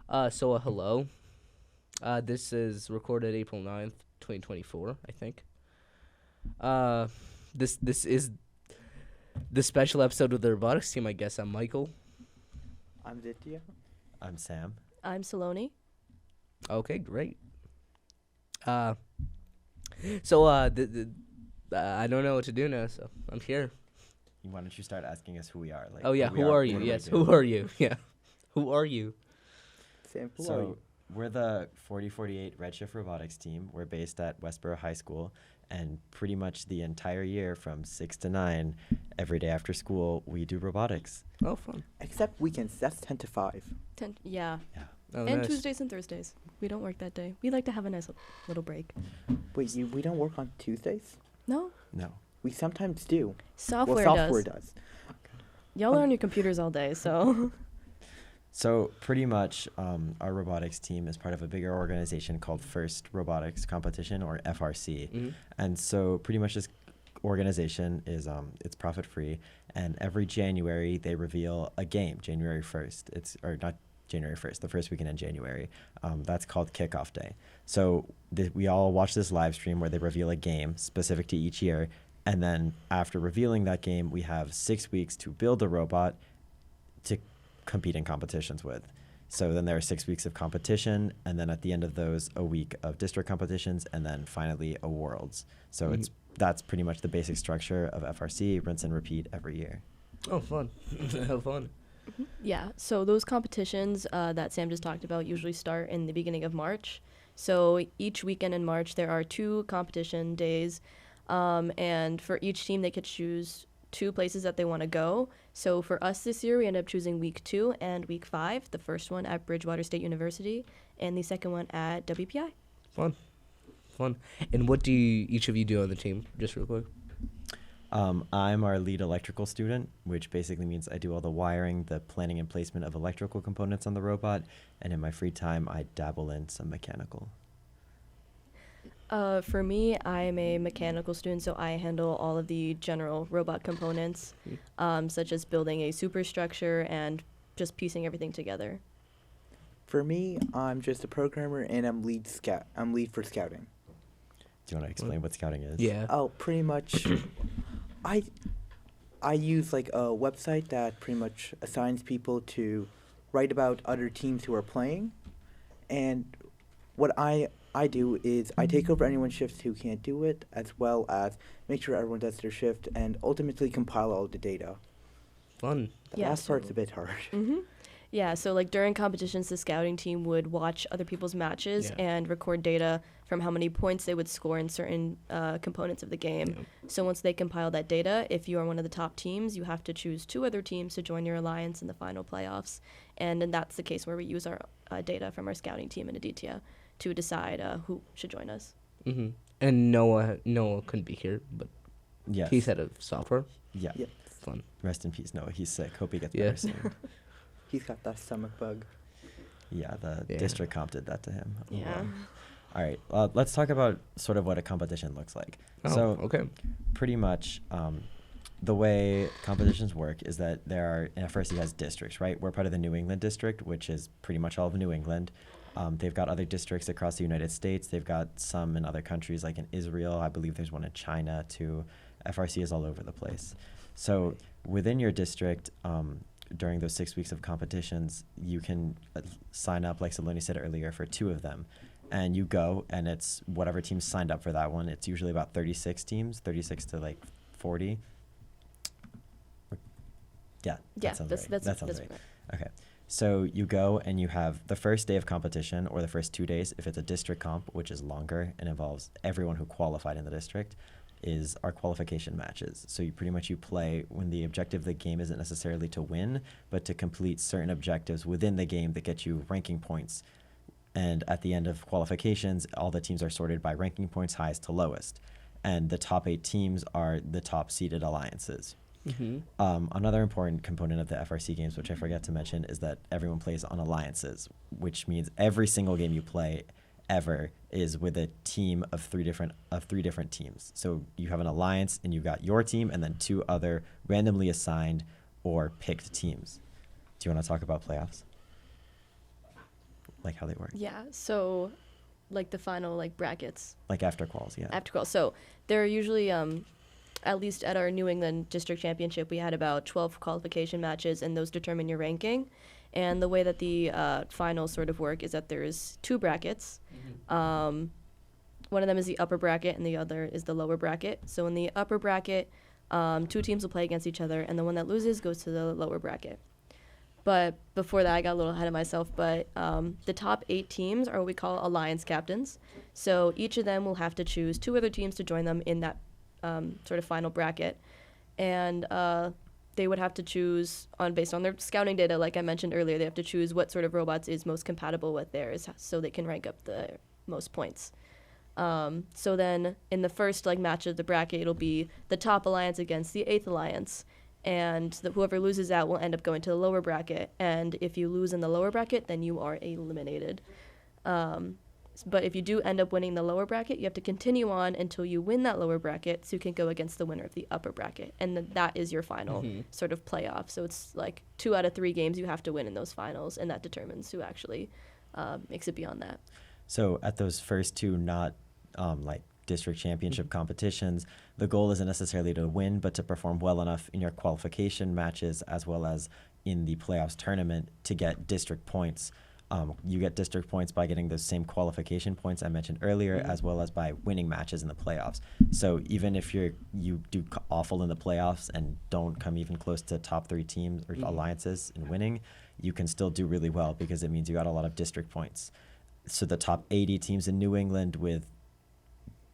Hello. This is recorded April 9th, 2024, I think. Uh, this is the special episode of the Robotics team. I guess I'm Michael. I'm Ditya. I'm Sam. I'm Saloni. Okay, great. Uh, I don't know what to do now, so I'm here. Why don't you start asking us who we are? Oh yeah, who are you? Yes, who are you? Yeah, who are you? Sam, who are So you? we're the 4048 Redshift Robotics team. We're based at Westborough High School, and pretty much the entire year from 6 to 9, every day after school, we do robotics. Oh, fun. Except weekends, that's 10 to 5. Yeah. Oh, And nice. Tuesdays and Thursdays. We don't work that day. We like to have a nice little break. Wait, we don't work on Tuesdays? No? No. We sometimes do. Software, software does. does. Y'all are on your computers all day, so. So pretty much our robotics team is part of a bigger organization called First Robotics Competition, or FRC. Mhm. And so pretty much this organization is it's profit free, and every January they reveal a game. January 1st. Or not January 1st, the first weekend in January. That's called Kickoff Day. So we all watch this live stream where they reveal a game specific to each year, and then after revealing that game, we have 6 weeks to build a robot to compete in competitions with. So then there are 6 weeks of competition, and then at the end of those, a week of district competitions, and then finally a worlds. So that's pretty much the basic structure of FRC, rinse and repeat every year. Oh, fun. Have fun. Yeah, so those competitions that Sam just talked about usually start in the beginning of March. So each weekend in March, there are 2 competition days, and for each team, they could choose 2 places that they want to go. So for us this year, we ended up choosing week 2 and week 5, the first one at Bridgewater State University, and the second one at WPI. Fun. And what do each of you do on the team, just real quick? I'm our lead electrical student, which basically means I do all the wiring, the planning and placement of electrical components on the robot, and in my free time, I dabble in some mechanical. For me, I'm a mechanical student, so I handle all of the general robot components, such as building a superstructure and just piecing everything together. For me, I'm just a programmer and I'm lead for scouting. Do you want to explain what scouting is? Yeah. Oh, pretty much. I use like a website that pretty much assigns people to write about other teams who are playing, and what I do is I take over anyone's shifts who can't do it, as well as make sure everyone does their shift and ultimately compile all the data. Fun. The Yeah, last part's so- a bit hard. Yeah, so like during competitions, the scouting team would watch other people's matches and record data from how many points they would score in certain components of the game. Yeah. So once they compile that data, if you are one of the top teams, you have to choose 2 other teams to join your alliance in the final playoffs. And then that's the case where we use our data from our scouting team in Aditya to decide who should join us. Mm-hmm. And Noah couldn't be here, but Yes. he's head of software. Yeah. Yeah. Fun. Rest in peace, Noah. He's sick. Hope he gets Yeah. better soon. He's got that stomach bug. Yeah, the Yeah. district comp did that to him. Oh, Yeah. wow. All right, let's talk about sort of what a competition looks like. Oh, So okay. pretty much the way competitions work is that FRC has districts, right? We're part of the New England district, which is pretty much all of New England. They've got other districts across the United States. They've got some in other countries, like in Israel. I believe there's one in China, too. FRC is all over the place. So within your district, during those 6 weeks of competitions, you can sign up, like Saloni said earlier, for 2 of them. And you go, and it's whatever team signed up for that one. It's usually about 36 teams, 36 to like 40. Yeah, Yeah, that sounds that's right. that's That sounds that's right. Okay. So you go and you have the first day of competition, or the first 2 days, if it's a district comp, which is longer and involves everyone who qualified in the district, is our qualification matches. So you play when the objective of the game isn't necessarily to win, but to complete certain objectives within the game that get you ranking points. And at the end of qualifications, all the teams are sorted by ranking points, highest to lowest. And the top 8 teams are the top seeded alliances. Mm-hmm. Another important component of the FRC games, which I forgot to mention, is that everyone plays on alliances, which means every single game you play ever is with a team of three different teams. So you have an alliance, and you've got your team, and then 2 other randomly assigned or picked teams. Do you want to talk about playoffs? like how they work? Yeah. So, like the final like brackets Like after quals, yeah. after qual. So there are usually at least at our New England District Championship, we had about 12 qualification matches, and those determine your ranking. And the way that the finals sort of work is that there's 2 brackets. One of them is the upper bracket, and the other is the lower bracket. So in the upper bracket, 2 teams will play against each other, and the one that loses goes to the lower bracket. But before that, I got a little ahead of myself. But the top 8 teams are what we call alliance captains. So each of them will have to choose 2 other teams to join them in that sort of final bracket. And they would have to choose based on their scouting data, like I mentioned earlier. They have to choose what sort of robots is most compatible with theirs, so they can rank up the most points. So then in the first match of the bracket, it'll be the top alliance against the 8th alliance. And whoever loses out will end up going to the lower bracket. And if you lose in the lower bracket, then you are eliminated. But if you do end up winning the lower bracket, you have to continue on until you win that lower bracket, so you can go against the winner of the upper bracket. And that is your final sort of playoff. So it's like 2 out of 3 games you have to win in those finals, and that determines who actually makes it beyond that. So at those first 2 not district championship competitions, the goal isn't necessarily to win, but to perform well enough in your qualification matches as well as in the playoffs tournament to get district points. You get district points by getting those same qualification points I mentioned earlier, as well as by winning matches in the playoffs. So even if you do awful in the playoffs and don't come even close to top 3 teams or alliances in winning, you can still do really well because it means you got a lot of district points. So the top 80 teams in New England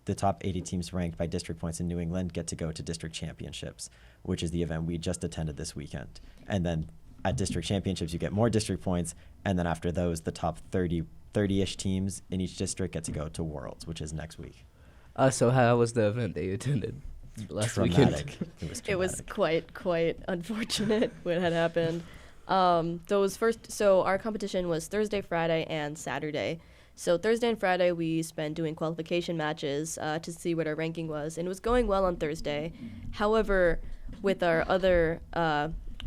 the top 80 teams ranked by district points in New England get to go to district championships, which is the event we just attended this weekend. And then at district championships, you get more district points. And then after those, the top 30-ish teams in each district get to go to Worlds, which is next week. So how was the event that you attended last weekend? Traumatic. It was traumatic. It was quite unfortunate what had happened. So our competition was Thursday, Friday, and Saturday. So Thursday and Friday we spent doing qualification matches to see what our ranking was, and it was going well on Thursday. However, with our other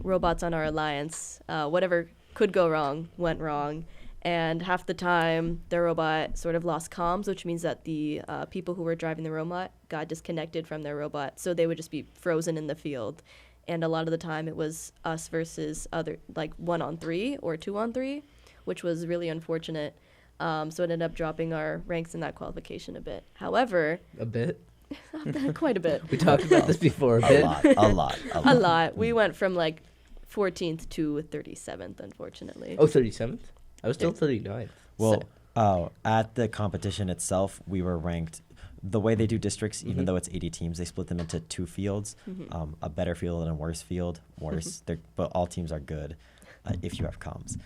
robots on our alliance, whatever could go wrong went wrong, and half the time the robot sort of lost comms, which means that the people who were driving the robot got disconnected from their robot, so they would just be frozen in the field. And a lot of the time it was us versus other 1-on-3 or 2-on-3, which was really unfortunate. So it ended up dropping our ranks in that qualification a bit. However, A bit? quite a bit. We talked about this before a bit. A lot. A lot. We went from 14th to 37th, unfortunately. Oh, 37th? I was still 39th. Well, at the competition itself, we were ranked. The way they do districts, even though it's 80 teams, they split them into 2 fields, a better field and a worse field. But all teams are good if you have comms,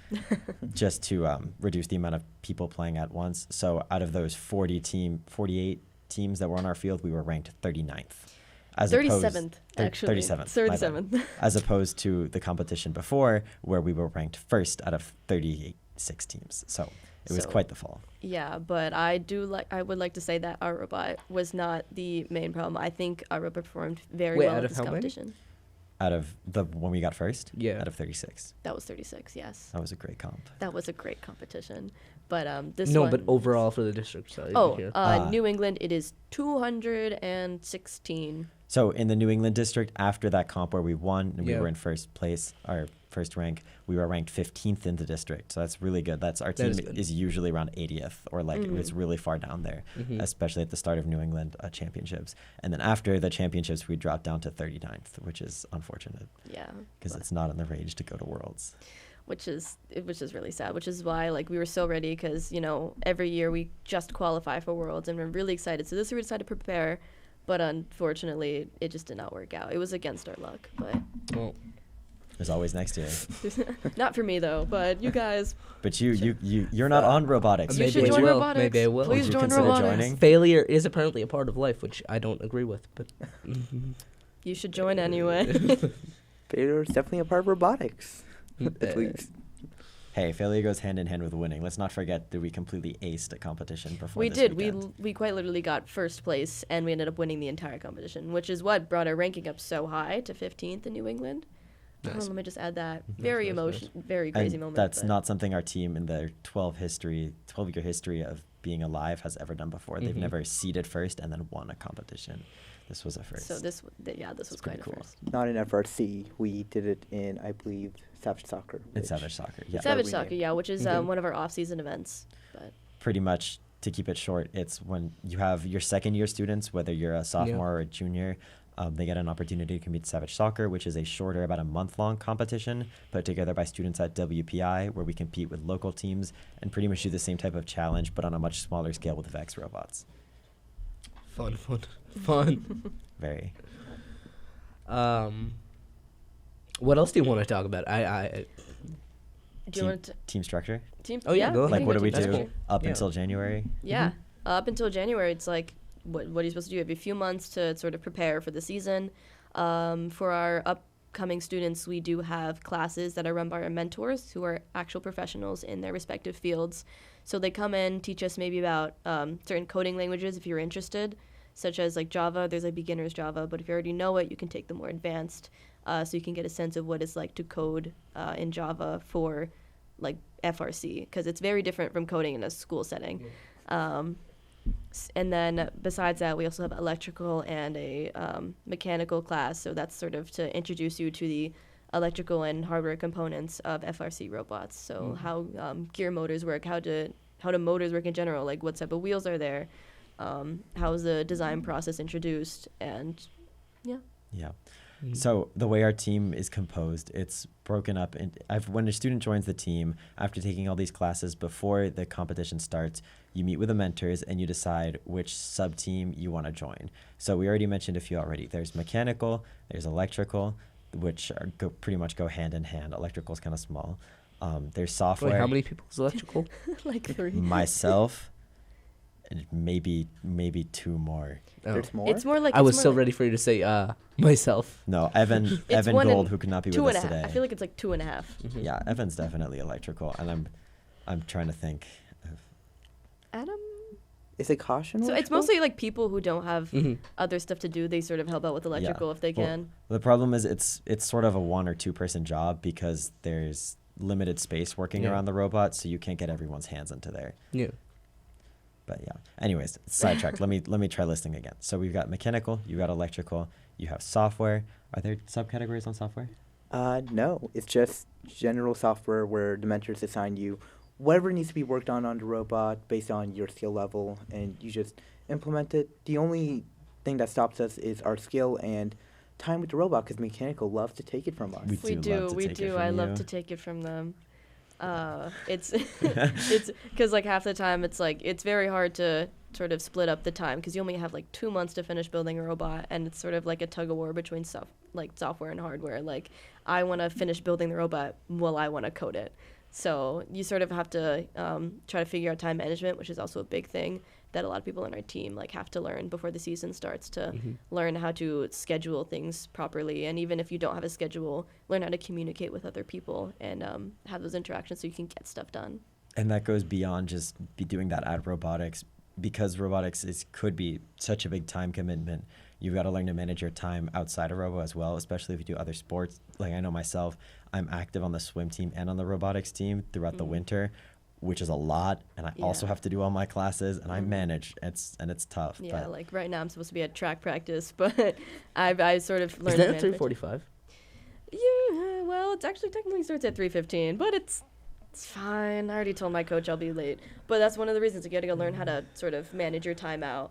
just to reduce the amount of people playing at once. So out of those 48 teams that were on our field, we were ranked 39th. 37th, actually. 37th. 37th. As opposed to the competition before, where we were ranked first out of 36 teams. So it was quite the fall. Yeah, but I would like to say that our robot was not the main problem. I think our robot performed very well at this competition. Out of when we got first? Yeah. Out of 36. That was 36, yes. That was a great comp. That was a great competition. But this No, one... but overall for the district side. New England, it is 216. So in the New England district, after that comp where we won and we Yeah. were in first place, our first rank, we were ranked 15th in the district. So that's really good. Our team is usually around 80th or it's really far down there, especially at the start of New England championships. And then after the championships, we dropped down to 39th, which is unfortunate. Yeah. Because it's not in the range to go to Worlds. Which is really sad, which is why we were so ready because, every year we just qualify for Worlds and we're really excited. So this year we decided to prepare, but unfortunately it just did not work out. It was against our luck, but... Well, there's always next year. Not for me though, but you guys. But you're not on robotics. You Maybe should I join will. robotics. Maybe I will. Please Would you join consider robotics. joining? failure is apparently a part of life, which I don't agree with, but... You should join anyway. Failure is definitely a part of robotics. At least. Hey, failure goes hand in hand with winning. Let's not forget that we completely aced a competition before We this did. weekend. We quite literally got first place, and we ended up winning the entire competition, which is what brought our ranking up so high to 15th in New England. Nice. Let me just add that. Nice, Very nice. very crazy And moment. that's but- not something our team in their 12-year history of being alive has ever done before. They've Mhm. never seeded first and then won a competition. This was a first. So this was pretty quite a cool. first. Not in FRC. We did it in, I believe, Savage Soccer. It's which- Savage Soccer, yeah. Savage we Soccer, named. yeah, which is Mhm. one of our off-season events. But Pretty much, to keep it short, it's when you have your second year students, whether you're a sophomore or a junior, they get an opportunity to compete Savage Soccer, which is a shorter, about a month-long competition put together by students at WPI, where we compete with local teams and pretty much do the same type of challenge, but on a much smaller scale with Vex robots. Fun. Very. What else do you want to talk about? I do you want to Team structure? team? Oh, yeah, go we ahead. Like, can what go do we team That's do structure. cool. up Yeah. until January? Yeah. Up until January, it's like, what are you supposed to do? You have a few months to sort of prepare for the season. For our upcoming students, we do have classes that are run by our mentors who are actual professionals in their respective fields. So they come in, teach us maybe about certain coding languages if you're interested, such as like Java. There's like beginner's Java, but if you already know it, you can take the more advanced, so you can get a sense of what it's like to code in Java for like FRC, because it's very different from coding in a school setting. And then besides that, we also have electrical and a mechanical class. So that's sort of to introduce you to the electrical and hardware components of FRC robots. So how gear motors work, how do motors work in general, like what type of wheels are there, how is the design process introduced, and yeah. Yeah. So the way our team is composed, it's broken up. When a student joins the team, after taking all these classes before the competition starts, you meet with the mentors and you decide which sub-team you want to join. So we already mentioned a few already. There's mechanical, there's electrical, which pretty much go hand in hand. Electrical is kind of small. There's software. Wait, how many people is electrical? Like 3. Myself, and maybe 2 more. Oh. There's more. It's more like I was more so like ready for you to say myself. No, Evan It's Evan 1 and Gold, who could not be with 2.5. us today. I feel like it's like 2.5. Mhm. Yeah, Evan's definitely electrical, and I'm trying to think of. Adam. Is it caution? So it's electrical? mostly like people who don't have Mhm. other stuff to do. They sort of help out with electrical if they Well, can. The problem is it's sort of a 1 or 2 person job because there's limited space working Yeah. around the robot, so you can't get everyone's hands into there. Yeah. But yeah. Anyways, sidetrack. let me try listing again. So we've got mechanical, you got electrical, you have software. Are there subcategories on software? No, it's just general software where the mentors assign you whatever needs to be worked on the robot based on your skill level, and you just implement it. The only thing that stops us is our skill and time with the robot, because mechanical loves to take it from us. We do love to take it from I love you. to take it from them. It's it's because like half the time it's like it's very hard to sort of split up the time because you only have like 2 months to finish building a robot, and it's sort of like a tug of war between software and hardware. Like I want to finish building the robot while I want to code it. So you sort of have to try to figure out time management, which is also a big thing that a lot of people on our team like have to learn before the season starts to learn how to schedule things properly. And even if you don't have a schedule, learn how to communicate with other people and have those interactions so you can get stuff done. And that goes beyond just be doing that at robotics, because robotics could be such a big time commitment. You've got to learn to manage your time outside of robo as well, especially if you do other sports. Like I know myself, I'm active on the swim team and on the robotics team throughout the winter, which is a lot. And I also Yeah. have to do all my classes, and I manage. It's tough. Yeah, but like right now I'm supposed to be at track practice, but I sort of learned Is to that manage my 3:45? Yeah, well, it's actually technically starts at 3:15, but it's fine. I already told my coach I'll be late. But that's one of the reasons you got to go learn how to sort of manage your time out.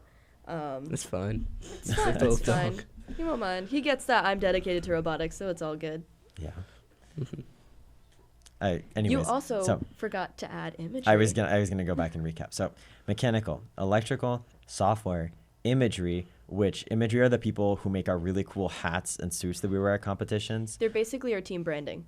It's fine. It's fine. Little It's fine. dog. He won't mind. He gets that I'm dedicated to robotics, so it's all good. yeah. Anyways, You also so forgot to add imagery. I was gonna go back and recap. So mechanical, electrical, software, imagery. Which imagery are the people who make our really cool hats and suits that we wear at competitions? They're basically our team branding.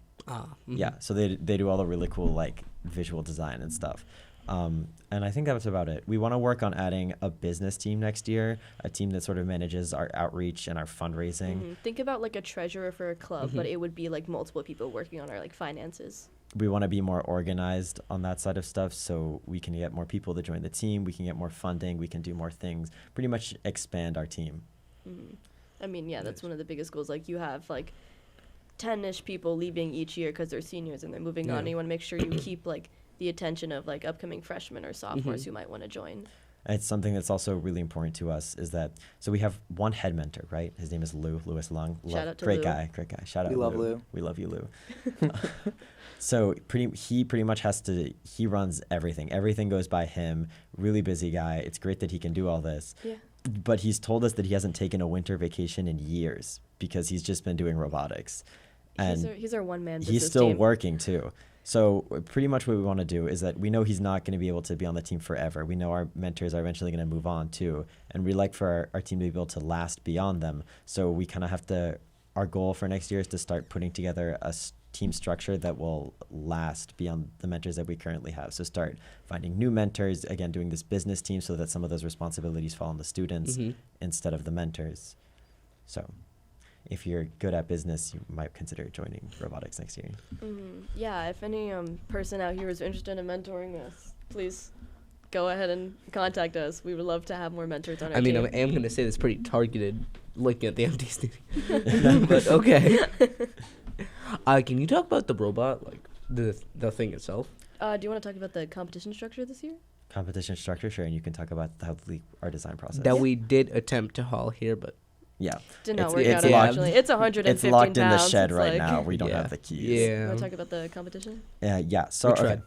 Yeah, so they do all the really cool like visual design and stuff. And I think that's about it. We want to work on adding a business team next year, a team that sort of manages our outreach and our fundraising. Think about like a treasurer for a club, but it would be like multiple people working on our like finances. We want to be more organized on that side of stuff, so we can get more people to join the team. We can get more funding. We can do more things. Pretty much expand our team. I mean, yeah, that's one of the biggest goals. Like you have like 10-ish people leaving each year because they're seniors and they're moving on. And you want to make sure you keep like the attention of like upcoming freshmen or sophomores who might want to join. It's something that's also really important to us is that, so we have one head mentor, right? His name is Louis Lung. Shout out to great Lou. guy. Shout out We love Lou. We love you, Lou. So he pretty much he runs everything. Everything goes by him. Really busy guy. It's great that he can do all this. Yeah. But he's told us that he hasn't taken a winter vacation in years because he's just been doing robotics. And He's our one-man business he's still team. working too. So pretty much what we want to do is that we know he's not going to be able to be on the team forever. We know our mentors are eventually going to move on too. And we like for our team to be able to last beyond them. So we kind of have to, our goal for next year is to start putting together a team structure that will last beyond the mentors that we currently have. So start finding new mentors, again, doing this business team so that some of those responsibilities fall on the students instead of the mentors. So if you're good at business, you might consider joining robotics next year. Yeah, if any person out here is interested in mentoring us, please go ahead and contact us. We would love to have more mentors on our team. I am going to say this pretty targeted, looking at the empty stadium. But okay. Can you talk about the robot, like the thing itself? Do you want to talk about the competition structure this year? Competition structure, sure, and you can talk about our design process. That we did attempt to haul here, but yeah. Did not It's- work it's out, locked- actually. It's 115 It's locked in the pounds. shed It's right like- now. We don't have the keys. You Yeah. want to talk about the competition? Yeah. So We okay. tried.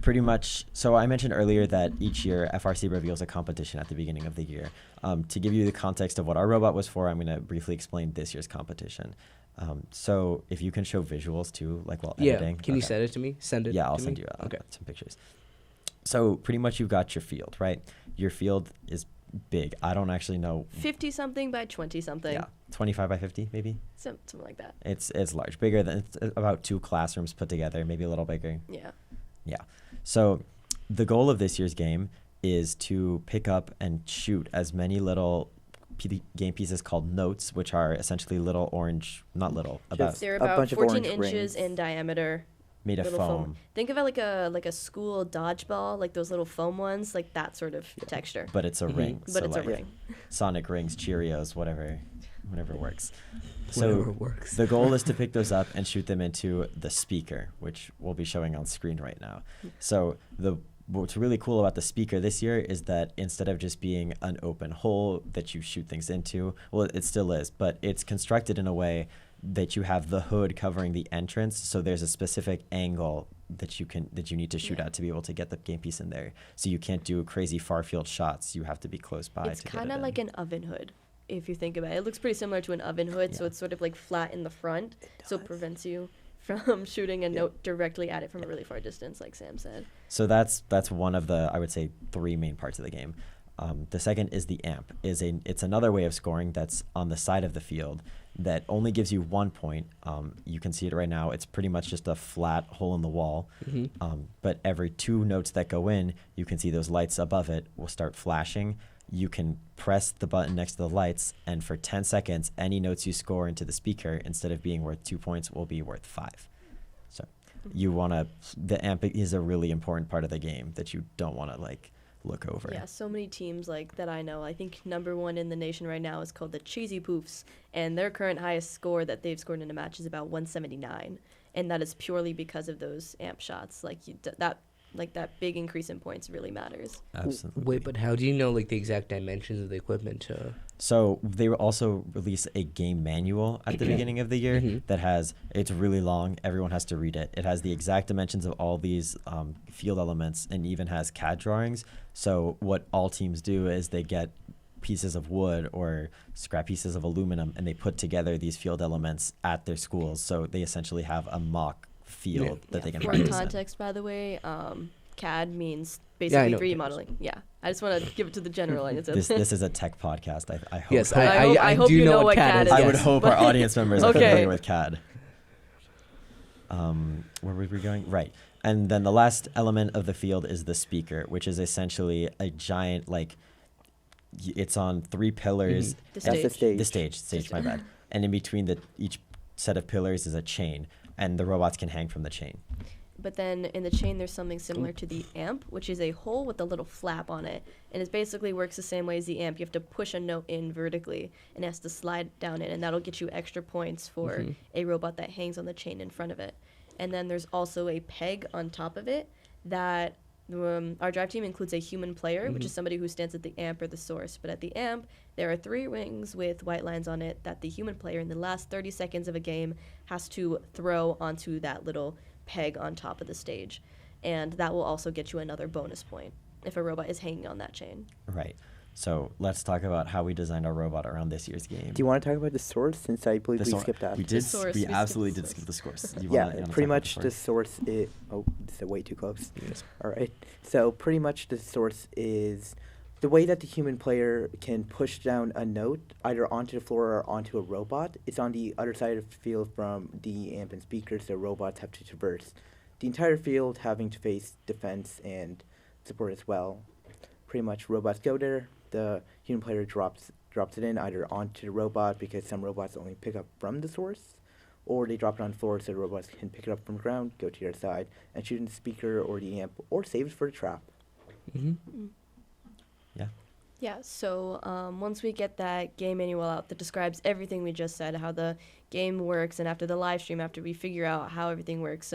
Pretty much. So I mentioned earlier that each year FRC reveals a competition at the beginning of the year. To give you the context of what our robot was for, I'm going to briefly explain this year's competition. So if you can show visuals too, like while editing. Can you Okay. send it to me? Send it. Yeah, I'll to send me? you Okay. some pictures. So pretty much you've got your field, right? Your field is big. I don't actually know. 50-something by 20-something. Yeah, 25 by 50 maybe. Something like that. It's large, bigger than it's about 2 classrooms put together, maybe a little bigger. Yeah. Yeah. So the goal of this year's game is to pick up and shoot as many little game pieces called notes, which are essentially little orange, not little, about They're a about bunch of 14 orange inches rings. in diameter. made of Little foam, Think of it like a school dodgeball, like those little foam ones, like that sort of texture. but it's a ring. But so it's a like ring. Sonic rings, Cheerios, whatever works. Whatever So works. the goal is to pick those up and shoot them into the speaker, which we'll be showing on screen right now. So what's really cool about the speaker this year is that instead of just being an open hole that you shoot things into, well, it still is, but it's constructed in a way that you have the hood covering the entrance, so there's a specific angle that you need to shoot at to be able to get the game piece in there. So you can't do crazy far field shots. You have to be close by. It's to kind get of it like in. an oven hood, if you think about it. It looks pretty similar to an oven hood, so Yeah. it's sort of like flat in the front, so it prevents you from shooting a note directly at it from a really far distance, like Sam said. So that's one of the, I would say, 3 main parts of the game. The second is the amp. It's another way of scoring that's on the side of the field that only gives you 1 point. You can see it right now. It's pretty much just a flat hole in the wall. But every 2 notes that go in, you can see those lights above it will start flashing. You can press the button next to the lights, and for 10 seconds, any notes you score into the speaker, instead of being worth 2 points, will be worth 5. So the amp is a really important part of the game that you don't want to look over. Yeah, so many teams that I know. I think number 1 in the nation right now is called the Cheesy Poofs, and their current highest score that they've scored in a match is about 179, and that is purely because of those amp shots. That big increase in points really matters. Absolutely. Wait, but how do you know the exact dimensions of the equipment? So they will also release a game manual at the beginning of the year it's really long. Everyone has to read it. It has the exact dimensions of all these field elements, and even has CAD drawings. So what all teams do is they get pieces of wood or scrap pieces of aluminum, and they put together these field elements at their schools. So they essentially have a mock field that they can For practice in. context, by the way, CAD means I basically know 3D CAD. modeling. Yeah, I just want to give it to the general audience. This is a tech podcast. I hope. Yes, I hope do you know know what what CAD CAD is. is. I would yes. hope our audience members are Okay. familiar with CAD. Where were we going? Right. And then the last element of the field is the speaker, which is essentially a giant, it's on 3 pillars. The That's the stage. stage. The stage, my bad. And in between each set of pillars is a chain, and the robots can hang from the chain. But then in the chain, there's something similar to the amp, which is a hole with a little flap on it. And it basically works the same way as the amp. You have to push a note in vertically, and it has to slide down in, and that'll get you extra points for a robot that hangs on the chain in front of it. And then there's also a peg on top of it that our drive team includes a human player, which is somebody who stands at the amp or the source. But at the amp, there are 3 rings with white lines on it that the human player in the last 30 seconds of a game has to throw onto that little peg on top of the stage. And that will also get you another bonus point if a robot is hanging on that chain. Right. So let's talk about how we designed our robot around this year's game. Do you want to talk about the source, since I believe we skipped that? We did. source, We we absolutely skipped did the skip the source. Yeah, pretty much the source is... Oh, this is way too close. Yes. All right. So pretty much the source is the way that the human player can push down a note either onto the floor or onto a robot. It's on the other side of the field from the amp and speakers, so robots have to traverse the entire field, having to face defense and support as well. Pretty much robots go there. The human player drops it in either onto the robot, because some robots only pick up from the source, or they drop it on the floor so the robots can pick it up from the ground, go to the other side, and shoot in the speaker or the amp, or save it for the trap. Yeah. Yeah, so once we get that game manual out that describes everything we just said, how the game works, and after the live stream, after we figure out how everything works,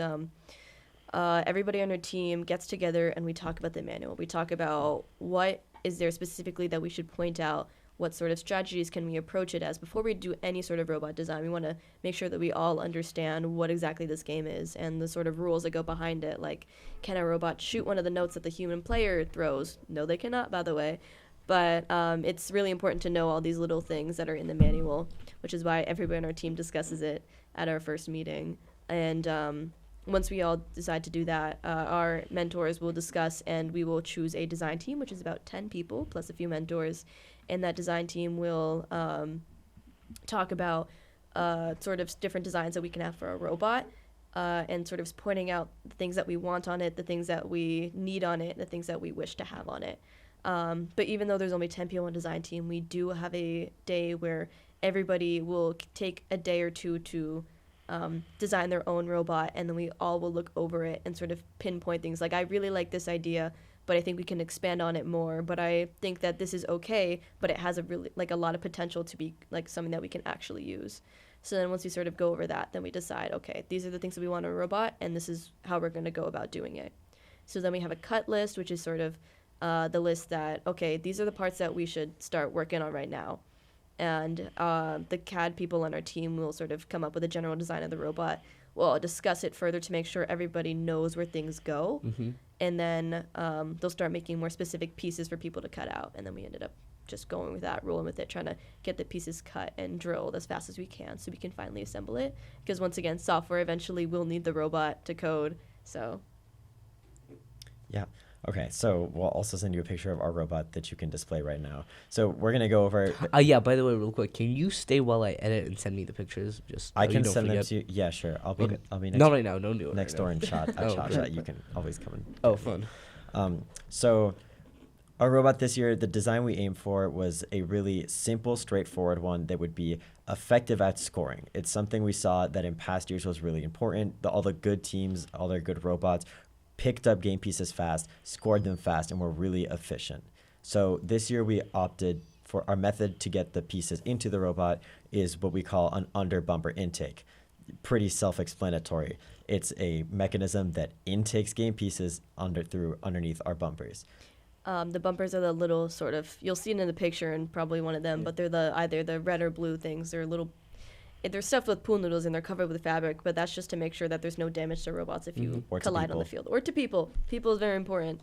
everybody on our team gets together and we talk about the manual. We talk about what is there specifically that we should point out, what sort of strategies can we approach it as. Before we do any sort of robot design, we want to make sure that we all understand what exactly this game is and the sort of rules that go behind it. Like, can a robot shoot one of the notes that the human player throws? No, they cannot, by the way. But it's really important to know all these little things that are in the manual, which is why everybody on our team discusses it at our first meeting. And once we all decide to do that, our mentors will discuss, and we will choose a design team, which is about 10 people plus a few mentors. And that design team will talk about sort of different designs that we can have for a robot, and sort of pointing out the things that we want on it, the things that we need on it, the things that we wish to have on it. But even though there's only 10 people on design team, we do have a day where everybody will take a day or two to design their own robot, and then we all will look over it and sort of pinpoint things. Like, I really like this idea, but I think we can expand on it more. But I think that this is okay, but it has a really, like, a lot of potential to be like something that we can actually use. So then once we sort of go over that, then we decide, okay, these are the things that we want in a robot, and this is how we're going to go about doing it. So then we have a cut list, which is sort of the list that, okay, these are the parts that we should start working on right now. And the CAD people on our team will sort of come up with a general design of the robot. We'll discuss it further to make sure everybody knows where things go. And then they'll start making more specific pieces for people to cut out. And then we ended up just going with that, rolling with it, trying to get the pieces cut and drilled as fast as we can so we can finally assemble it. Because once again, software eventually will need the robot to code. So. Yeah. Okay, so we'll also send you a picture of our robot that you can display right now. So we're gonna go over. Yeah. By the way, real quick, can you stay while I edit and send me the pictures? Just I so can you don't send them forget. to you. Yeah, sure. I'll be. Okay. I'll be next. Not right now. Don't do it. Next right door now. in shot. Oh, shot. You can always come in. Oh, fun. So our robot this year, the design we aimed for was a really simple, straightforward one that would be effective at scoring. It's something we saw that in past years was really important. All the good teams, all their good robots, picked up game pieces fast, scored them fast, and were really efficient. So this year we opted for our method to get the pieces into the robot is what we call an under bumper intake. Pretty self-explanatory. It's a mechanism that intakes game pieces underneath our bumpers. The bumpers are the little sort of, you'll see it in the picture and probably one of them, but they're either the red or blue things. They're stuffed with pool noodles and they're covered with fabric, but that's just to make sure that there's no damage to robots if you collide on the field. Or to people. People is very important.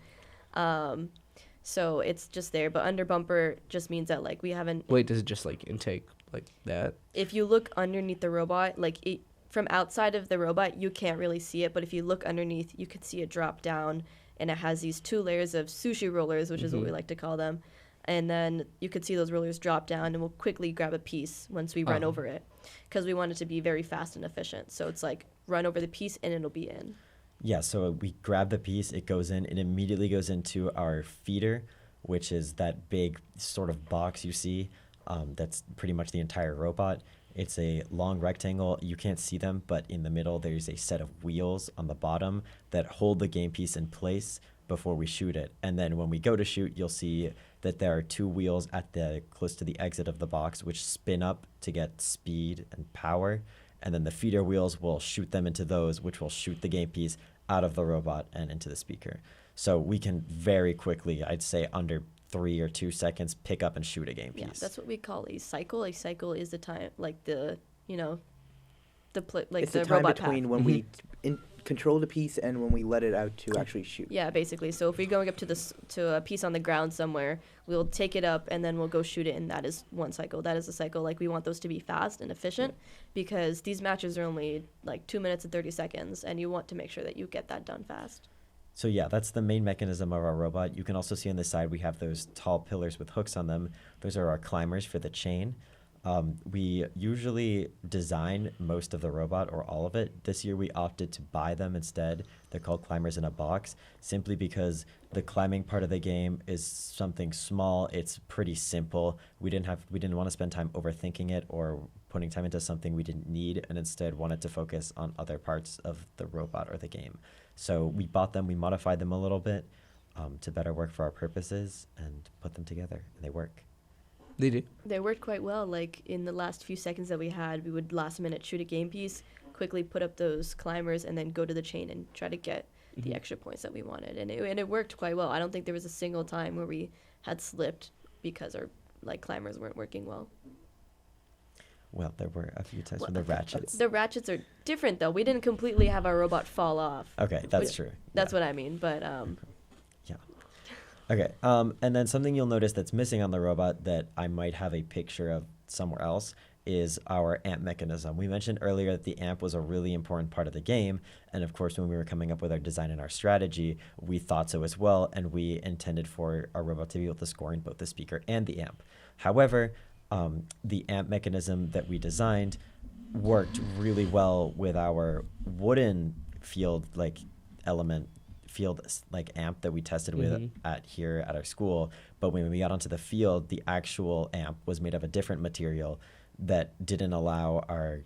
So it's just there. But under bumper just means that, like, we haven't... Wait, does it just, like, intake like that? If you look underneath the robot, like, from outside of the robot, you can't really see it. But if you look underneath, you can see it drop down. And it has these 2 layers of sushi rollers, which is what we like to call them. And then you could see those rollers drop down, and we'll quickly grab a piece once we run over it, because we want it to be very fast and efficient. So it's like run over the piece, and it'll be in. Yeah, so we grab the piece, it goes in, it immediately goes into our feeder, which is that big sort of box you see. That's pretty much the entire robot. It's a long rectangle. You can't see them, but in the middle there's a set of wheels on the bottom that hold the game piece in place before we shoot it. And then when we go to shoot, you'll see that there are 2 wheels at the close to the exit of the box, which spin up to get speed and power. And then the feeder wheels will shoot them into those, which will shoot the game piece out of the robot and into the speaker. So we can very quickly, I'd say under 3 or 2 seconds, pick up and shoot a game piece. Yeah, that's what we call a cycle. A cycle is the time, like the, It's the the time robot between path. when we control the piece and when we let it out to actually shoot. Yeah, basically. So if we're going up to a piece on the ground somewhere, we'll take it up and then we'll go shoot it, and that is one cycle. That is a cycle. Like, we want those to be fast and efficient because these matches are only like 2 minutes and 30 seconds, and you want to make sure that you get that done fast. So yeah, that's the main mechanism of our robot. You can also see on the side we have those tall pillars with hooks on them. Those are our climbers for the chain. We usually design most of the robot or all of it. This year we opted to buy them instead. They're called climbers in a box, simply because the climbing part of the game is something small. It's pretty simple. We didn't want to spend time overthinking it or putting time into something we didn't need, and instead wanted to focus on other parts of the robot or the game. So we bought them, we modified them a little bit to better work for our purposes, and put them together, and they work. They do. They worked quite well. Like, in the last few seconds that we had, we would last minute shoot a game piece, quickly put up those climbers, and then go to the chain and try to get the extra points that we wanted. And it worked quite well. I don't think there was a single time where we had slipped because our climbers weren't working well. Well, there were a few times when the ratchets. The ratchets are different, though. We didn't completely have our robot fall off. Okay, that's true. That's what I mean, but Yeah. Okay, and then something you'll notice that's missing on the robot that I might have a picture of somewhere else is our amp mechanism. We mentioned earlier that the amp was a really important part of the game, and of course when we were coming up with our design and our strategy, we thought so as well, and we intended for our robot to be able to score in both the speaker and the amp. However, the amp mechanism that we designed worked really well with our wooden field amp that we tested with at our school. But when we got onto the field, the actual amp was made of a different material that didn't allow our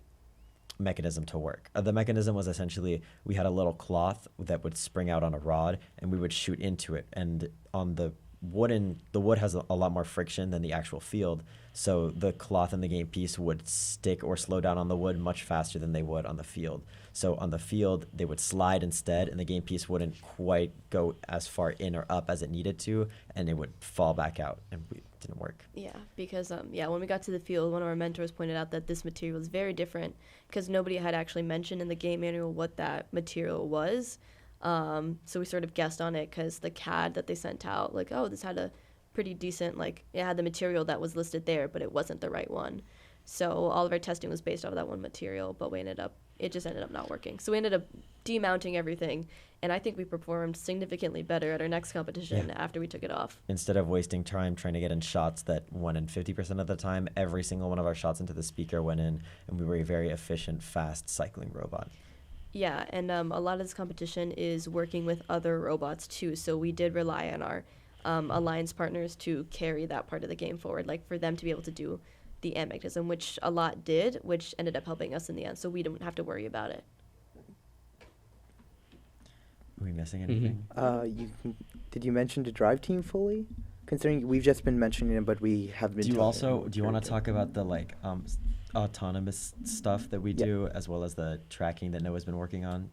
mechanism to work. The mechanism was essentially, we had a little cloth that would spring out on a rod, and we would shoot into it. And on the wood has a lot more friction than the actual field, so the cloth and the game piece would stick or slow down on the wood much faster than they would on the field. So on the field, they would slide instead, and the game piece wouldn't quite go as far in or up as it needed to, and it would fall back out, and it didn't work. yeah, because when we got to the field, one of our mentors pointed out that this material is very different because nobody had actually mentioned in the game manual what that material was. So we sort of guessed on it because the CAD that they sent out, this had a pretty decent, it had the material that was listed there, but it wasn't the right one. So all of our testing was based off of that one material, but it just ended up not working. So we ended up demounting everything, and I think we performed significantly better at our next competition after we took it off. Instead of wasting time trying to get in shots that went in 50% of the time, every single one of our shots into the speaker went in, and we were a very efficient, fast cycling robot. Yeah, and a lot of this competition is working with other robots too, so we did rely on our alliance partners to carry that part of the game forward, for them to be able to do the amp mechanism, which a lot did, which ended up helping us in the end, so we don't have to worry about it. Are we missing anything? Did you mention the drive team fully? Considering we've just been mentioning it, but we haven't been. Do you want to talk about the autonomous stuff that we do, as well as the tracking that Noah's been working on?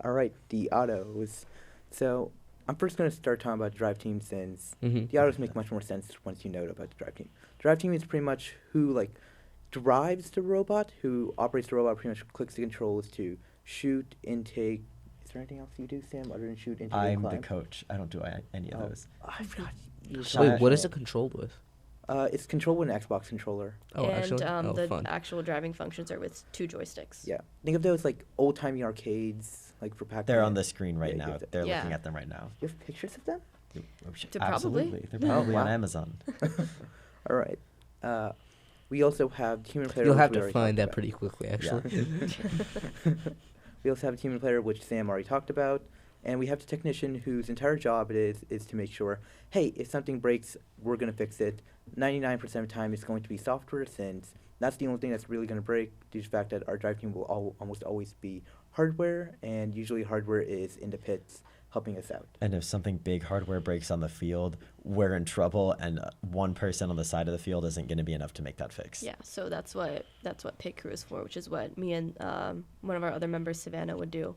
All right, the autos. So I'm first going to start talking about drive team, since the autos make much more sense once you know about the drive team. Drive team is pretty much who drives the robot, who operates the robot, pretty much clicks the controls to shoot, intake. Is there anything else you do, Sam, other than shoot, intake, I'm climb? the coach. I don't do any of those. I forgot. Wait, what is it controlled with? It's controlled with an Xbox controller. Oh, and actually? the Fun. actual driving functions are with 2 joysticks. Yeah, think of those old-timey arcades, for Pac-Man. They're on the screen right Yeah, now. yeah. They're Yeah. looking at them right now. You have pictures of them? Absolutely. They're Oh, probably on wow. Amazon. All right. We also have human player. You'll which have we to already find talked that about. pretty quickly, actually. We also have a human player, which Sam already talked about, and we have the technician whose entire job it is to make sure, hey, if something breaks, we're going to fix it. 99% of the time, it's going to be software, since that's the only thing that's really going to break due to the fact that our drive team will almost always be hardware, and usually hardware is in the pits helping us out. And if something big hardware breaks on the field, we're in trouble, and one person on the side of the field isn't going to be enough to make that fix. Yeah, so that's what pit crew is for, which is what me and one of our other members, Savannah, would do.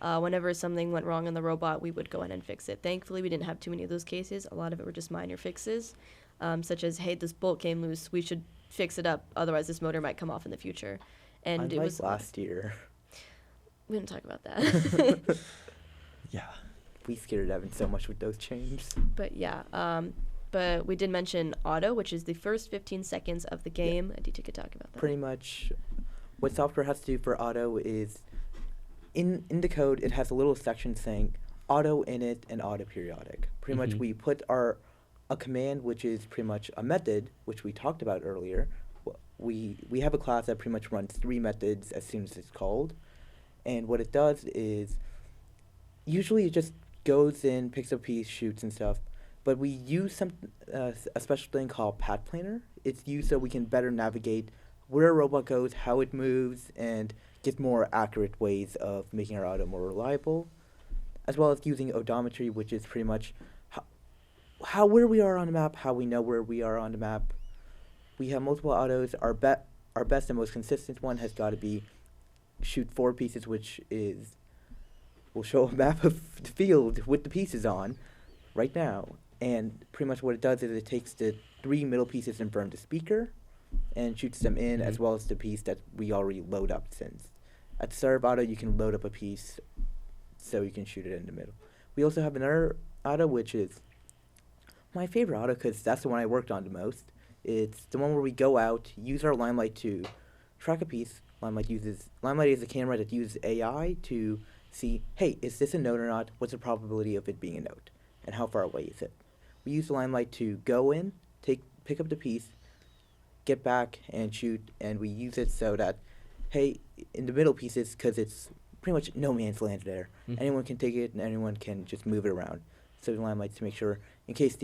Whenever something went wrong in the robot, we would go in and fix it. Thankfully, we didn't have too many of those cases. A lot of it were just minor fixes, such as, hey, this bolt came loose. We should fix it up, otherwise this motor might come off in the future. And Unlike it was last year. We didn't talk about that. Yeah. We scared Evan so much with those chains. But yeah, but we did mention auto, which is the first 15 seconds of the game. Yeah. DT could talk about that. Pretty much what software has to do for auto is in the code, it has a little section saying auto init and auto periodic. Pretty much we put a command, which is pretty much a method, which we talked about earlier. We have a class that pretty much runs 3 methods as soon as it's called. And what it does is usually it just goes in, picks up a piece, shoots and stuff. But we use a special thing called path planner. It's used so we can better navigate where a robot goes, how it moves, and get more accurate ways of making our auto more reliable, as well as using odometry, which is pretty much how where we are on the map, how we know where we are on the map. We have multiple autos. Our best and most consistent one has got to be shoot 4 pieces, which is will show a map of the field with the pieces on right now. And pretty much what it does is it takes the 3 middle pieces in front of the speaker and shoots them in, as well as the piece that we already load up, since at the start of auto you can load up a piece so you can shoot it in the middle. We also have another auto, which is my favorite auto because that's the one I worked on the most. It's the one where we go out, use our limelight to track a piece. Limelight is a camera that uses AI to see, hey, is this a note or not? What's the probability of it being a note? And how far away is it? We use the limelight to go in, pick up the piece, get back and shoot, and we use it so that, hey, in the middle pieces, because it's pretty much no man's land there, anyone can take it and anyone can just move it around. So the limelight to make sure, in case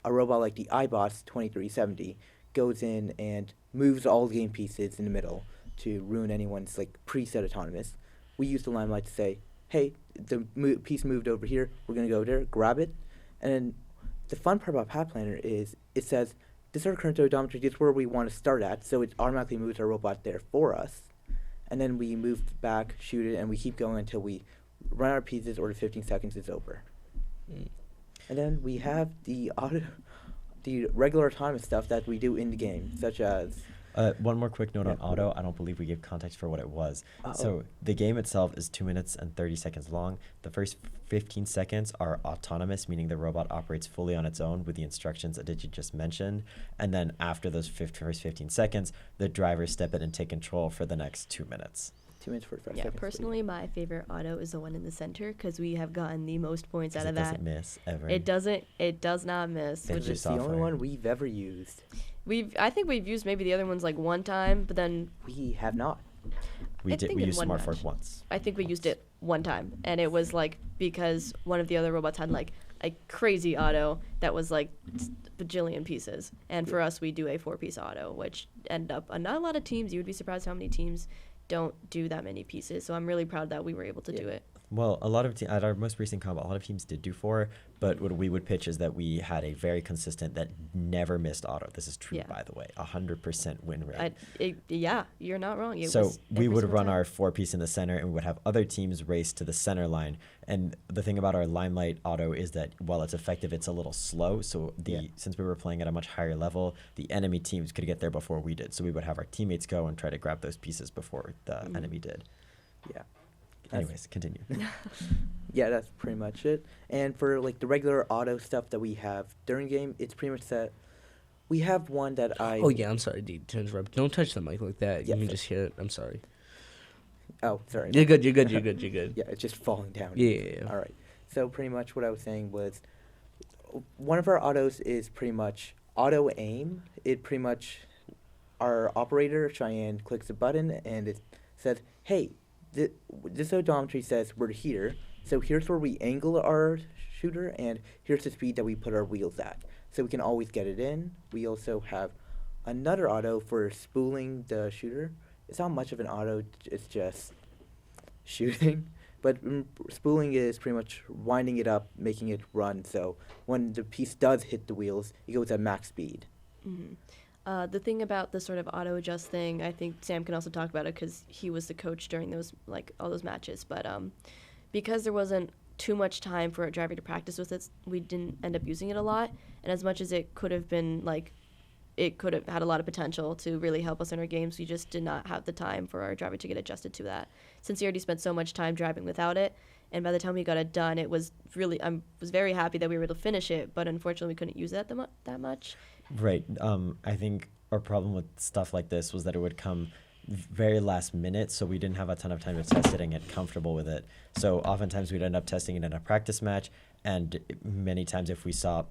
a robot like the iBots 2370 goes in and moves all the game pieces in the middle to ruin anyone's like preset autonomous, we use the limelight to say, hey, the piece moved over here, we're going to go there, grab it. And then the fun part about Path Planner is it says, this is our current odometry, this is where we want to start at, so it automatically moves our robot there for us. And then we move back, shoot it, and we keep going until we run out of pieces or the 15 seconds is over. And then we have the regular autonomous stuff that we do in the game, such as... One more quick note on auto. I don't believe we gave context for what it was. So the game itself is 2 minutes and 30 seconds long. The first 15 seconds are autonomous, meaning the robot operates fully on its own with the instructions that you just mentioned. And then after those first 15 seconds, the drivers step in and take control for the next 2 minutes. 2 minutes, 45 Yeah, seconds. personally, my favorite auto is the one in the center because we have gotten the most points out of It that. doesn't miss ever. It does not miss. Thank Which you, is It's the only software. one we've ever used. I think we've used maybe the other ones like one time, but then We have not. We I think in used one Smart match. Fork once. I think we used it one time, and it was like because one of the other robots had like a crazy auto that was like bajillion pieces, and for us we do a 4-piece auto, which ended up not a lot of teams. You would be surprised how many teams don't do that many pieces. So I'm really proud that we were able to do it. Well, a lot of at our most recent comp, a lot of teams did do 4, but what we would pitch is that we had a very consistent that never missed auto. This is true, Yeah. by the way, 100% win rate. Yeah, you're not wrong. It So was we every would single run time. our 4-piece in the center, and we would have other teams race to the center line. And the thing about our Limelight auto is that while it's effective, it's a little slow. So since we were playing at a much higher level, the enemy teams could get there before we did. So we would have our teammates go and try to grab those pieces before the enemy did. Yeah. Anyways, continue. Yeah, that's pretty much it. And for like the regular auto stuff that we have during game, it's pretty much that we have one that I... Oh, yeah, I'm sorry, dude, to interrupt. Don't touch the mic like that. Yeah, You can so- just hear it. I'm sorry. Oh, sorry. You're good, you're good, you're good, you're good. Yeah, it's just falling down. Yeah. All right. So pretty much what I was saying was one of our autos is pretty much auto aim. It pretty much, our operator, Cheyenne, clicks a button and it says, hey, this odometry says we're here. So here's where we angle our shooter and here's the speed that we put our wheels at. So we can always get it in. We also have another auto for spooling the shooter. It's not much of an auto, it's just shooting. But spooling is pretty much winding it up, making it run. So when the piece does hit the wheels, it goes at max speed. Mm-hmm. The thing about the sort of auto adjust thing, I think Sam can also talk about it because he was the coach during those, like, all those matches. But because there wasn't too much time for a driver to practice with it, we didn't end up using it a lot. And as much as it could have been, like, it could have had a lot of potential to really help us in our games, we just did not have the time for our driver to get adjusted to that. Since he already spent so much time driving without it, and by the time we got it done, it was really, I was very happy that we were able to finish it, but unfortunately we couldn't use it that much. Right. I think our problem with stuff like this was that it would come very last minute, so we didn't have a ton of time to test it and get comfortable with it. So oftentimes we'd end up testing it in a practice match, and many times if we saw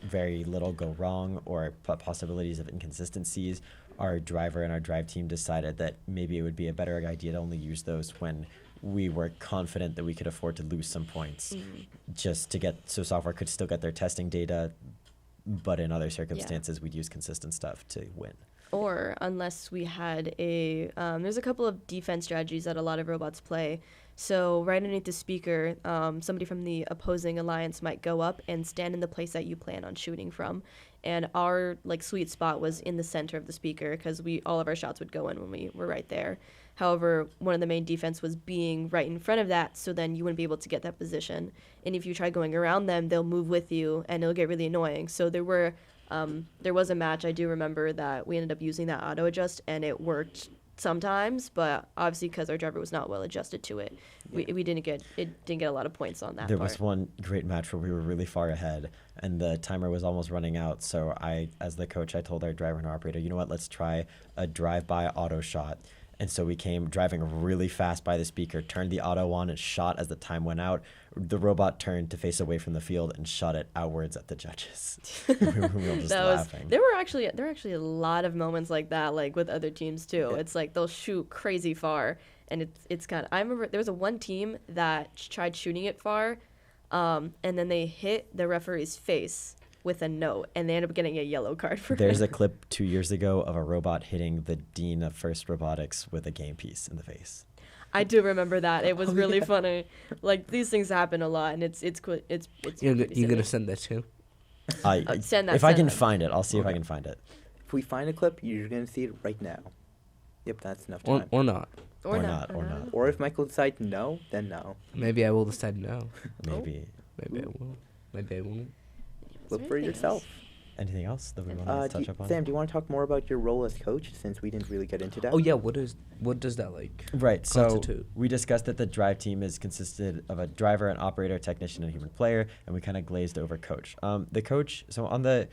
very little go wrong or possibilities of inconsistencies, our driver and our drive team decided that maybe it would be a better idea to only use those when we were confident that we could afford to lose some points, just to get, so software could still get their testing data, but in other circumstances we'd use consistent stuff to win. Or unless we had a, there's a couple of defense strategies that a lot of robots play. So right underneath the speaker, somebody from the opposing alliance might go up and stand in the place that you plan on shooting from. And our, like, sweet spot was in the center of the speaker because all of our shots would go in when we were right there. However, one of the main defense was being right in front of that, so then you wouldn't be able to get that position. And if you try going around them, they'll move with you, and it'll get really annoying. So there was a match I do remember that we ended up using that auto adjust, and it worked sometimes, but obviously because our driver was not well adjusted to it, we didn't get a lot of points on that. There was one great match where we were really far ahead and the timer was almost running out, so I, as the coach, I told our driver and operator, you know what, let's try a drive-by auto shot. And so we came driving really fast by the speaker, turned the auto on and shot as the time went out. The robot turned to face away from the field and shot it outwards at the judges. We were just laughing. There were actually a lot of moments like that, like with other teams too. Yeah. It's like they'll shoot crazy far, and it's kind of. I remember there was one team that tried shooting it far, and then they hit the referee's face with a note, and they ended up getting a yellow card for There's it. a clip 2 years ago of a robot hitting the dean of First Robotics with a game piece in the face. I do remember that. It was really funny. Like, these things happen a lot, and it's You're pretty gonna silly. send that too? Send that. If I send can that. find it, I'll see if I can find it. If we find a clip, you're going to see it right now. Yep, that's enough Or time. not? Or not. Or if Michael decides no, then no. Maybe I will decide no. Maybe. Maybe I will. Maybe I won't. Look for yourself. Anything else that we want to touch upon? Sam, do you want to talk more about your role as coach, since we didn't really get into that? Oh yeah, what does that like? Right, so constitute? we discussed that the drive team is consisted of a driver, an operator, technician, and human player, and we kind of glazed over coach. The coach, so on the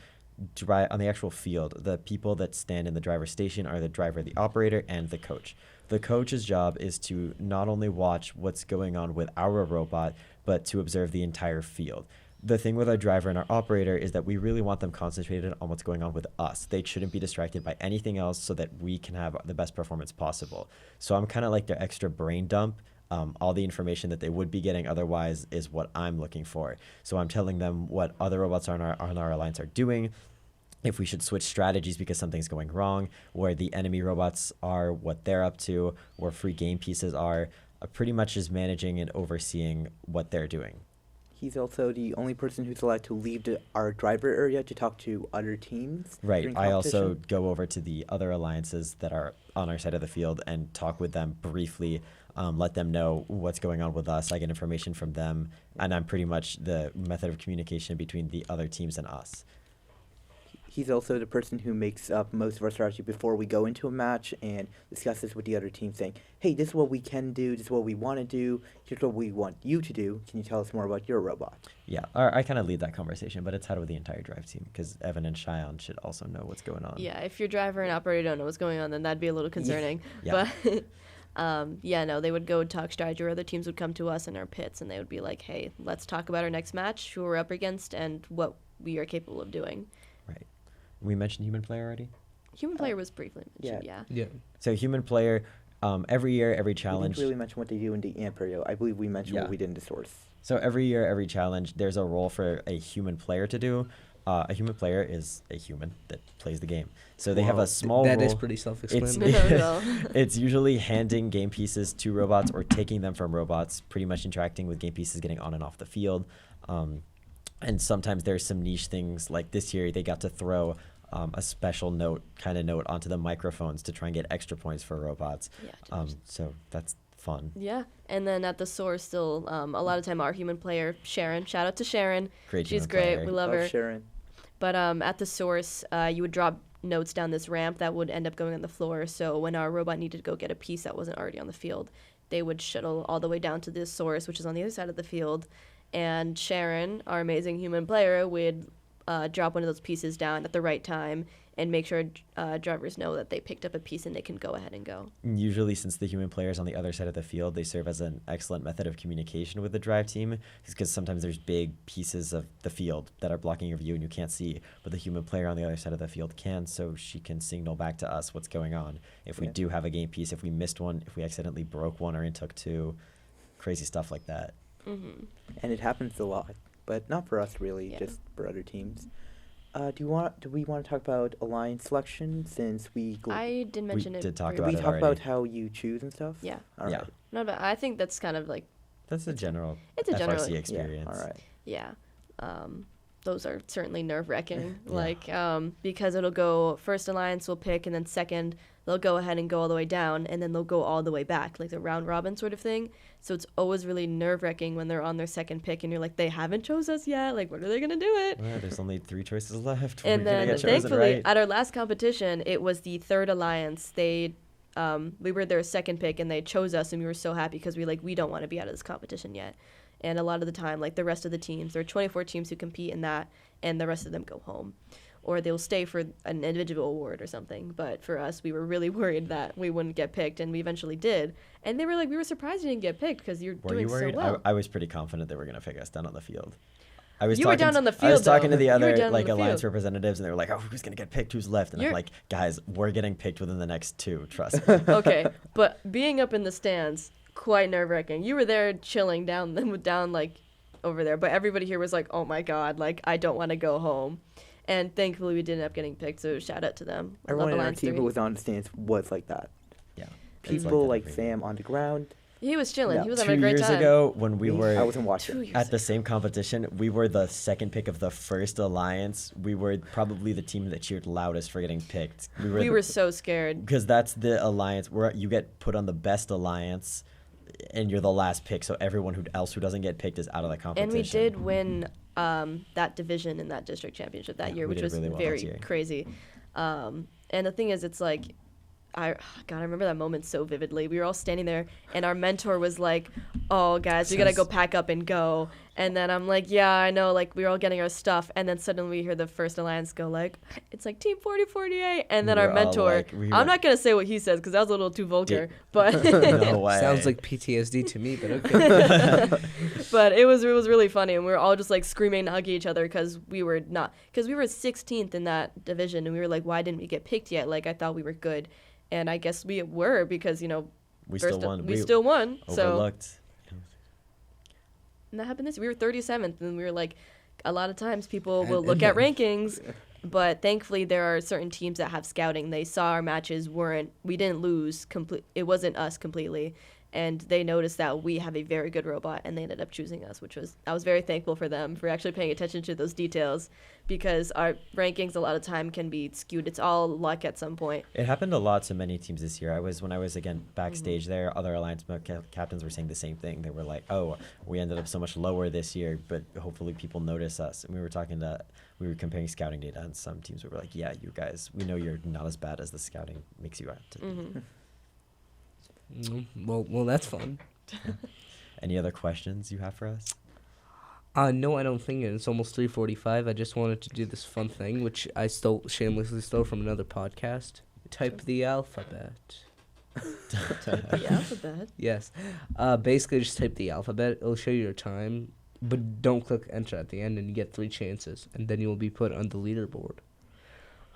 actual field, the people that stand in the driver's station are the driver, the operator, and the coach. The coach's job is to not only watch what's going on with our robot, but to observe the entire field. The thing with our driver and our operator is that we really want them concentrated on what's going on with us. They shouldn't be distracted by anything else so that we can have the best performance possible. So I'm kind of like their extra brain dump. All the information that they would be getting otherwise is what I'm looking for. So I'm telling them what other robots on our alliance are doing, if we should switch strategies because something's going wrong, where the enemy robots are, what they're up to, where free game pieces are, pretty much is managing and overseeing what they're doing. He's also the only person who's allowed to leave our driver area to talk to other teams. Right. during I also competition. go over to the other alliances that are on our side of the field and talk with them briefly, let them know what's going on with us. I get information from them, and I'm pretty much the method of communication between the other teams and us. He's also the person who makes up most of our strategy before we go into a match and discusses with the other team, saying, hey, this is what we can do, this is what we want to do, here's what we want you to do. Can you tell us more about your robot? Yeah, I kind of lead that conversation, but it's had with the entire drive team because Evan and Cheyenne should also know what's going on. Yeah, if your driver and operator don't know what's going on, then that'd be a little concerning. Yeah. But no, they would go talk strategy, or other teams would come to us in our pits, and they would be like, hey, let's talk about our next match, who we're up against, and what we are capable of doing. Right. We mentioned human player already? Human player was briefly mentioned, yeah. Yeah. So human player, every year, every We challenge. didn't really mention what they do in the Amperio. I believe we mentioned Yeah. what we did in the source. So every year, every challenge, there's a role for a human player to do. A human player is a human that plays the game. So they have a small That role. is pretty It's, self-explanatory. it's usually handing game pieces to robots or taking them from robots, pretty much interacting with game pieces, getting on and off the field. And sometimes there's some niche things, like this year they got to throw a special note onto the microphones to try and get extra points for robots. Yeah, So that's fun. yeah. And then at the source, still, a lot of time our human player, Sharon, shout out to Sharon. Great She's human great. player. We love her. Sharon. But at the source, you would drop notes down this ramp that would end up going on the floor. So when our robot needed to go get a piece that wasn't already on the field, they would shuttle all the way down to this source, which is on the other side of the field. And Sharon, our amazing human player, would drop one of those pieces down at the right time and make sure drivers know that they picked up a piece and they can go ahead and go. Usually, since the human players on the other side of the field, they serve as an excellent method of communication with the drive team, because sometimes there's big pieces of the field that are blocking your view and you can't see, but the human player on the other side of the field can, so she can signal back to us what's going on. If we do have a game piece, if we missed one, if we accidentally broke one or in took two, crazy stuff like that. Mm-hmm. And it happens a lot, but not for us really, Yeah. just for other teams. Do we want to talk about alliance selection, since I did mention it. did talk did about we it talk already. about how you choose and stuff? Yeah. All Yeah. right. No, but I think that's kind of like, That's a general it's a general, FRC experience. Yeah. All right. yeah. Those are certainly nerve-wracking. Yeah. Like, because it'll go, first alliance will pick, and then second, they'll go ahead and go all the way down, and then they'll go all the way back, like the round robin sort of thing. So it's always really nerve-wracking when they're on their second pick, and you're like, they haven't chose us yet. Like, when are they going to do it? Well, there's only 3 choices left. And We're gonna then, get chosen, thankfully, right? at our last competition, it was the third alliance. We were their second pick, and they chose us, and we were so happy because we don't want to be out of this competition yet. And a lot of the time, like the rest of the teams, there are 24 teams who compete in that, and the rest of them go home. Or they'll stay for an individual award or something. But for us, we were really worried that we wouldn't get picked, and we eventually did. And they were like, we were surprised you didn't get picked because you're Were doing you worried? so well. I was pretty confident they were going to pick us down on the field. I was You were talking down on the I was field, talking though. to the You were other down on like the alliance field. representatives, and they were like, "Oh, who's going to get picked? Who's left?" And I'm You're- like, "Guys, we're getting picked within the next 2. Trust me." Okay, but being up in the stands, quite nerve-wracking. You were there chilling down like over there, but everybody here was like, oh my god, like I don't want to go home. And thankfully we did end up getting picked, so shout out to them. I Everyone love in our Alliance team 3. who was on the stands was like that. Yeah. People that like every Sam on the ground. He was chilling. Yeah. He was 2 having a great years time. ago, when we I were wasn't 2 watching. years at the same competition, we were the second pick of the first alliance. We were probably the team that cheered loudest for getting picked. We were so scared. because that's the alliance where you get put on the best alliance, and you're the last pick. So everyone else who doesn't get picked is out of the competition. And we did win that division in that district championship that Yeah, year, we which did was really well that very year. crazy. And the thing is, it's like, I remember that moment so vividly. We were all standing there, and our mentor was like, "Oh, guys, we gotta go pack up and go." And then I'm like, "Yeah, I know." Like we were all getting our stuff, and then suddenly we hear the first alliance go like, "It's like Team 4048," and then We our were all mentor. like- we I'm were- not gonna say what he says because that was a little too vulgar, but No way. Sounds like PTSD to me, but okay. but it was really funny, and we were all just like screaming and hugging each other because we were 16th in that division, and we were like, "Why didn't we get picked yet?" Like I thought we were good. And I guess we were because, we still won. We still won. So Overlooked. and that happened this. We were 37th, and we were like, a lot of times people will look at rankings, but thankfully there are certain teams that have scouting. They saw our matches we didn't lose it wasn't us completely, and they noticed that we have a very good robot, and they ended up choosing us, I was very thankful for them for actually paying attention to those details, because our rankings a lot of time can be skewed. It's all luck at some point. It happened a lot to many teams this year. When I was again backstage there, other alliance captains were saying the same thing. They were like, "Oh, we ended up so much lower this year, but hopefully people notice us." And we were comparing scouting data, and some teams were like, "Yeah, you guys, we know you're not as bad as the scouting makes you out to be." Well, that's fun. Any other questions you have for us? No, I don't think it. It's almost 3:45. I just wanted to do this fun thing, which I shamelessly stole from another podcast. Type the alphabet. The alphabet. Yes. Basically, just type the alphabet. It'll show you your time, but don't click enter at the end, and you get 3 chances, and then you will be put on the leaderboard.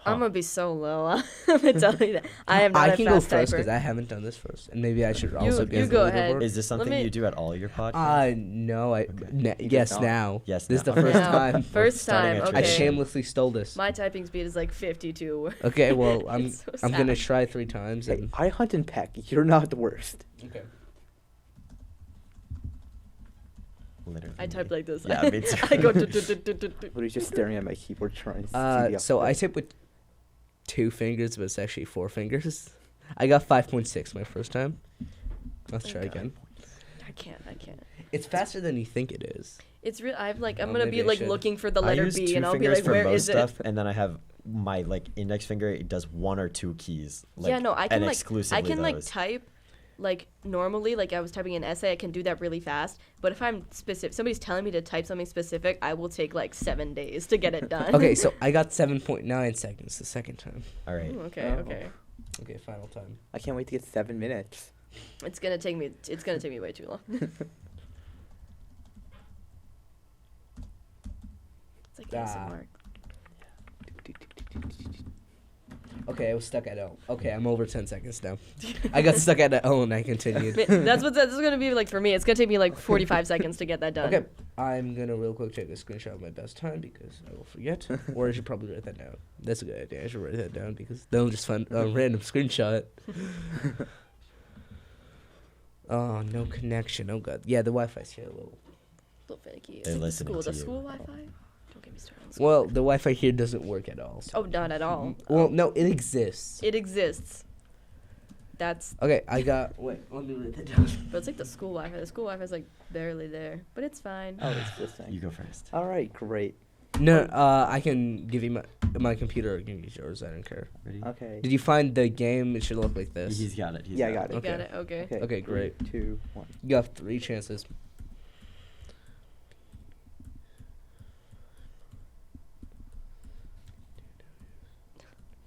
I'm gonna be so low. I'm gonna tell you that. I am not I a can go fast first typer. because I haven't done this first, and maybe I should also You get go the ahead. leaderboard. Is this something me- you do at all your podcasts? No, I You yes just now. Yes, This is now. the first Now. time. First starting time. a I Okay. shamelessly stole this. My typing speed is like 52. Okay, well I'm It's so I'm gonna sad. try 3 times Hey, and I hunt and peck. You're not the worst. okay. Literally. I type like this. Yeah, me too. I go. But he's just staring at my keyboard trying to see the So I alphabet. tip with 2 fingers, but it's actually 4 fingers. I got 5.6 my first time. Let's try Okay. again. I can't. It's faster than you think it is. It's real. I'm Oh, gonna maybe be I like should. looking for the I letter use B, 2 and I'll be fingers like, for where most is stuff, it? and then I have my like index finger. It does 1 or 2 keys. Like, Yeah, no, I can and like exclusively I can like those. type like normally, like I was typing an essay, I can do that really fast. But if I'm specific, somebody's telling me to type something specific, I will take like 7 days to get it done. Okay, so I got 7.9 seconds the second time. All right. Ooh, okay, Oh. okay. Okay, final time. I can't wait to get 7 minutes. It's gonna take me way too long. It's like Ah. ASMR. Okay, I was stuck at L. Okay, I'm over 10 seconds now. I got stuck at L and I continued. That's gonna be like for me. It's gonna take me like 45 seconds to get that done. Okay, I'm gonna real quick take a screenshot of my best time because I will forget. Or I should probably write that down. That's a good idea. I should write that down because then I'll just find a random screenshot. Oh, no connection. Oh god. Yeah, the Wi-Fi's here a little. Little finicky. They're It's like listening the to school you. Wi-Fi. Don't get me started. On school. Well, the Wi-Fi here doesn't work at all. So. Oh, not at all. Well, no, it exists. It exists. That's, Okay, I got. Wait, let me write that down. but it's like the school Wi-Fi. The school Wi-Fi is like barely there, but it's fine. Oh, it's this You thing. go first. All right, great. No, I can give you my computer or give you yours. I don't care. Ready? Okay. Did you find the game? It should look like this. He's got it. He's Yeah, I got it. You Okay. got it. Okay. Okay, great. 3, 2, 1. You have 3 chances.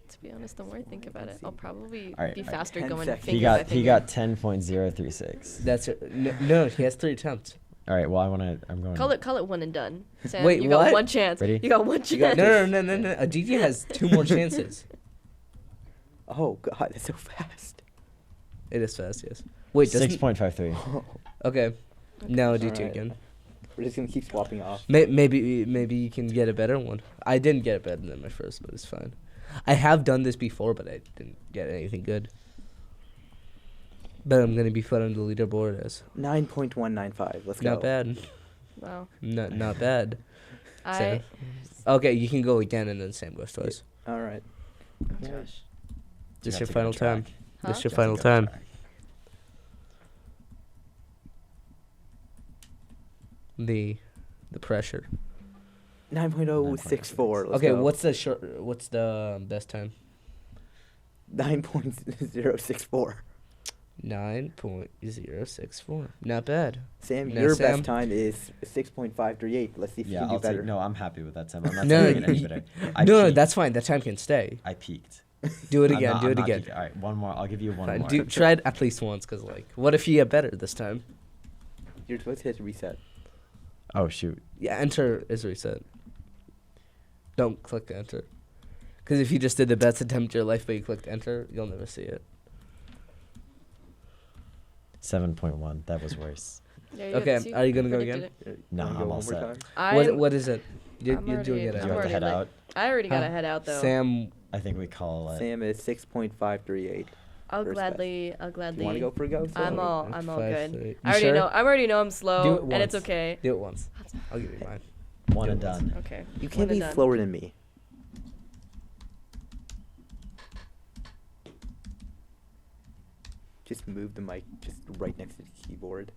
To be honest, the more I think about it, I'll probably All right, be all right. faster 10 going seconds. finger He by got finger. he got 10.036. That's it. No, he has 3 attempts. All right. Well, I'm going. Call it one and done. Sam, Wait, you got what? one chance. Ready? You got one chance. You got, no. Aditya has 2 more chances. Oh, God, it's so fast. It is fast, yes. Wait, doesn't 6.53. Okay. Now Aditya Alright. again. We're just going to keep swapping off. Maybe you can get a better one. I didn't get it better than my first, but it's fine. I have done this before, but I didn't get anything good. But I'm gonna be put on the leaderboard as 9.195. Let's go. not bad. Wow. Not bad. I. Sam. Okay, you can go again, and then Sam goes twice. All right. Oh, Yeah. gosh. This You your have to go final time. track. Huh? This your You have to final go time. track. The pressure. 9.064. Let's Okay, go. what's the best time? 9.064. 9.064. Not bad. Sam, Now, your Sam? best time is 6.538. Let's see if Yeah, you can I'll do better. take. No, I'm happy with that time. I'm not No, taking it any y- better. No, peaked. that's fine. That time can stay. I peaked. Do it I'm again. not- Do I'm it not again. peaking. All right, one more. I'll give you one Fine, more. try it at least once, cause like, what if you get better this time? You're supposed to hit reset. Oh shoot. Yeah, enter is reset. Don't click enter. Because if you just did the best attempt of your life but you clicked enter, you'll never see it. 7.1. That was worse. Yeah, you Okay, got- see, are you gonna I go predicted again? it. No, Wanna I'm go all one more set. time? What is it? You're I'm doing already- it Do you at have to already head like- out? I already got Huh? to head out though. Sam. I think we call it. Sam is 6.538. I'll first gladly. Do you want to go for a go? I'm Sam? all Five, good. three. I already You know. sure? I already know I'm slow, Do it and it's once. okay. Do it once. I'll give you mine. One Do and it once. done. Okay. You one can't and be done. slower than me. Just move the mic just right next to the keyboard.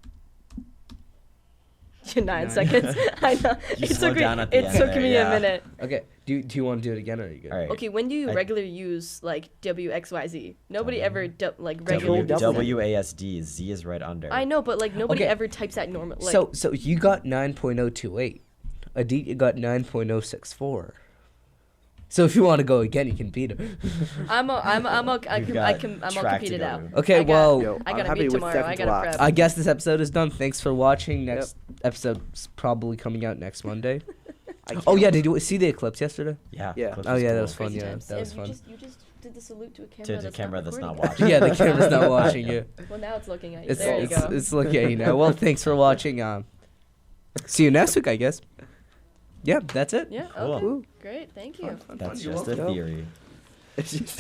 9 9. seconds. I know. You It slowed took me. down at the It end took there, me yeah. a minute. Okay. Do you want to do it again or are you good? All right. Okay, when do you I- regularly use like WXYZ? Nobody W. ever like Control regularly. W. WASD. Z is right under. I know, but like nobody Okay. ever types that normal. Like, So you got 9.028. Aditya got 9.064. So if you want to go again, you can beat him. I'm You've all got track compete to it go out. to. Okay, I got- well, Yo, I I'm gotta happy meet with tomorrow. I second gotta to prep. last. I guess this episode is done. Thanks for watching. Next episode's probably coming out next Monday. Oh yeah, did you see the eclipse yesterday? Yeah. Yeah. Eclipse Oh was yeah, that cool. was fun. Crazy Yeah, times. that was And fun. You just did the salute to a camera. To the camera that's not recording. watching. Yeah, the camera's not watching you. Well, now it's looking at you. It's There you go. it's looking at you now. Well, thanks for watching. See you next week, I guess. Yeah, that's it. Yeah. Cool. Okay. Woo. Great. Thank you. That's You're just a welcome. theory. It's just